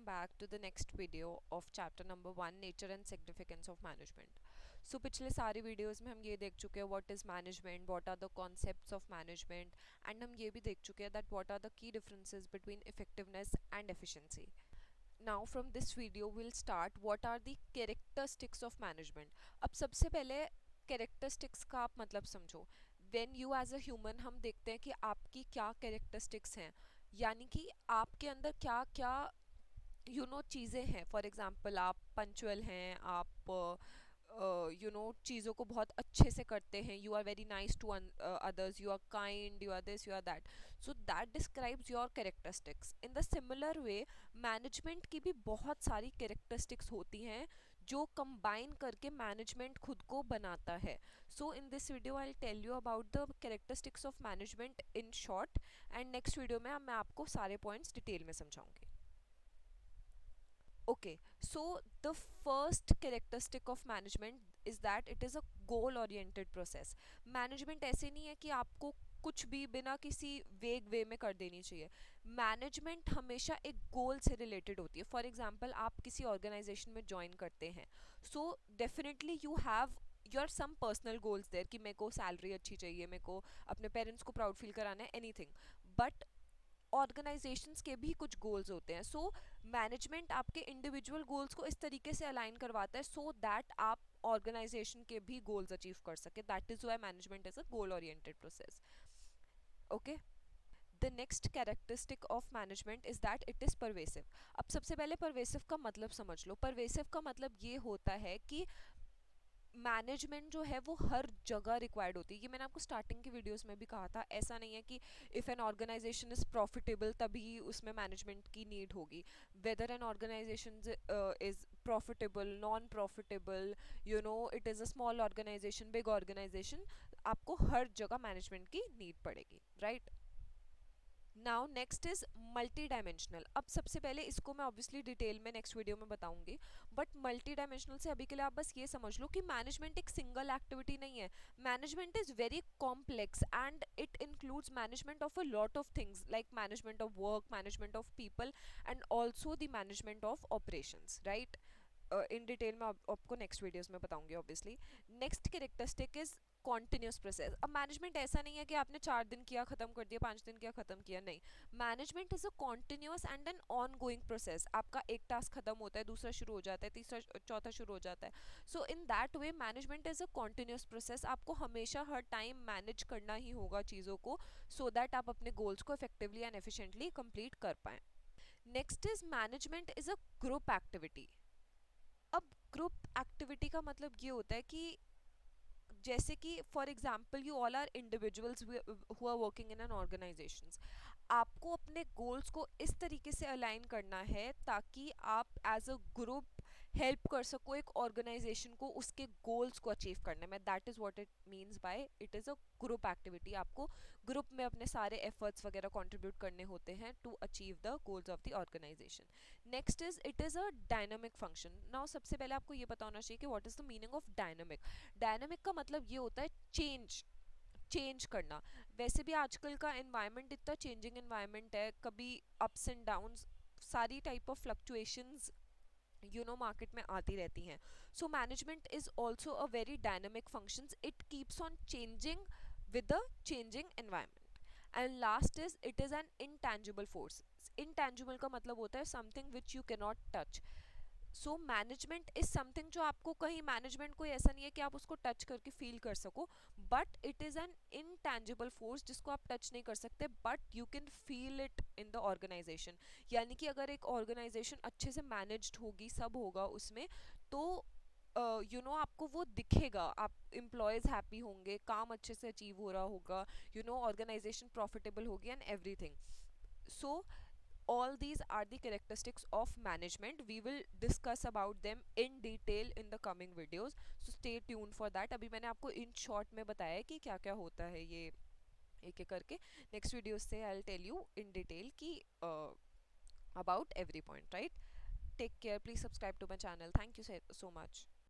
welcome back to the next video of chapter number 1 nature and significance of management. So पिछले सारे videos में हम ये देख चुके हैं what is management, what are the concepts of management and हम ये भी देख चुके हैं that what are the key differences between effectiveness and efficiency. Now from this video we'll start what are the characteristics of management. अब सबसे पहले characteristics का आप मतलब समझो. When you as a human हम देखते हैं कि आपकी क्या कैरेक्टरिस्टिक्स हैं, यानी कि आपके अंदर क्या क्या चीज़ें हैं. फॉर एग्जांपल आप पंचुअल हैं, आप चीज़ों को बहुत अच्छे से करते हैं, you are very nice to others, you are kind, you are this, you are that. So that describes your characteristics. In the similar way management की भी बहुत सारी कैरेक्टरिस्टिक्स होती हैं जो कंबाइन करके मैनेजमेंट खुद को बनाता है. So in this video I tell you about the characteristics of management in short, and next video में मैं आपको सारे पॉइंट्स डिटेल में समझाऊंगी. Okay, so the first characteristic of management is that it is a goal oriented process. Management ऐसे नहीं है कि आपको कुछ भी बिना किसी वेग वे में कर देनी चाहिए. मैनेजमेंट हमेशा एक गोल से रिलेटेड होती है. फॉर एग्जांपल आप किसी ऑर्गेनाइजेशन में ज्वाइन करते हैं, so definitely you have your some personal goals there कि मेरे को सैलरी अच्छी चाहिए, मेरे को अपने पेरेंट्स को प्राउड फील कराना है, एनीथिंग. बट ऑर्गेनाइजेशंस के भी कुछ गोल्स होते हैं. सो मैनेजमेंट आपके इंडिविजुअल गोल्स को इस तरीके से अलाइन करवाता है सो दैट आप ऑर्गेनाइजेशन के भी गोल्स अचीव कर सके. That is why management is a goal oriented process. Okay, the next characteristic of management is that it is pervasive. अब सबसे पहले परवेसिव का मतलब समझ लो. परवेसिव का मतलब ये होता है कि मैनेजमेंट जो है वो हर जगह रिक्वायर्ड होती है. ये मैंने आपको स्टार्टिंग की वीडियोस में भी कहा था. ऐसा नहीं है कि if an organisation is profitable तभी उसमें मैनेजमेंट की नीड होगी. Whether an organisation is profitable, non profitable, it is a small organisation, big organisation, आपको हर जगह मैनेजमेंट की नीड पड़ेगी, right. Now next is multi dimensional. अब सबसे पहले इसको मैं ऑब्वियसली डिटेल में नेक्स्ट वीडियो में बताऊंगी, बट मल्टी डायमेंशनल से अभी के लिए आप बस ये समझ लो कि मैनेजमेंट एक सिंगल एक्टिविटी नहीं है. Management is very complex and it includes management of a lot of things like management of work, management of people and also the management of operations, right. In detail में आपको next videos में बताऊंगी obviously. Next characteristic is continuous process. अब management ऐसा नहीं है कि आपने 4 दिन किया खत्म कर दिया, 5 दिन किया खत्म किया, नहीं. Management is a continuous and an ongoing process. आपका एक टास्क खत्म होता है, दूसरा शुरू हो जाता है, तीसरा चौथा शुरू हो जाता है. So in that way management is a continuous process. आपको हमेशा हर टाइम मैनेज करना ही होगा चीज़ों को सो दैट आप अपने गोल्स को इफेक्टिवली एंड एफिशिएंटली कंप्लीट कर पाएं. Next is management is a group activity. अब ग्रुप एक्टिविटी का मतलब ये होता है कि जैसे कि for example you all are individuals who are working in an organisation. आपको अपने गोल्स को इस तरीके से अलाइन करना है ताकि आप एज अ ग्रुप हेल्प कर सको एक ऑर्गेनाइजेशन को उसके गोल्स को अचीव करने में. That is what it means by it is a group activity. आपको ग्रुप में अपने सारे एफर्ट्स वगैरह कंट्रीब्यूट करने होते हैं to achieve the goals of the organisation. Next is it is a dynamic function. Now सबसे पहले आपको ये पता होना चाहिए कि what is the meaning of dynamic. Dynamic का मतलब ये होता है चेंज करना. वैसे भी आजकल का एनवायरनमेंट इतना चेंजिंग एनवायरनमेंट है, कभी अप्स एंड डाउन्स, सारी टाइप ऑफ फ्लक्चुएशंस मार्केट में आती रहती हैं. So management is also a very dynamic functions. It keeps on changing with the changing environment. And last is it is an intangible force. Intangible का मतलब होता है something which you cannot touch. So management is something जो आपको कहीं, management कोई ऐसा नहीं है कि आप उसको टच करके फील कर सको, but it is an intangible force जिसको आप टच नहीं कर सकते but you can feel it in the organisation. यानी कि अगर एक ऑर्गेनाइजेशन अच्छे से मैनेज्ड होगी, सब होगा उसमें, तो आपको वो दिखेगा. आप एम्प्लॉयज़ हैप्पी होंगे, काम अच्छे से अचीव हो रहा होगा, ऑर्गेनाइजेशन प्रॉफिटेबल होगी and everything. So all these are the characteristics of management. We will discuss about them in detail in the coming videos, so stay tuned for that. अभी मैंने आपको in short में बताया है कि क्या क्या होता है ये एक एक करके. नेक्स्ट वीडियो से I'll tell you in detail कि about every point, right. Take care, please subscribe to my channel. Thank you so much.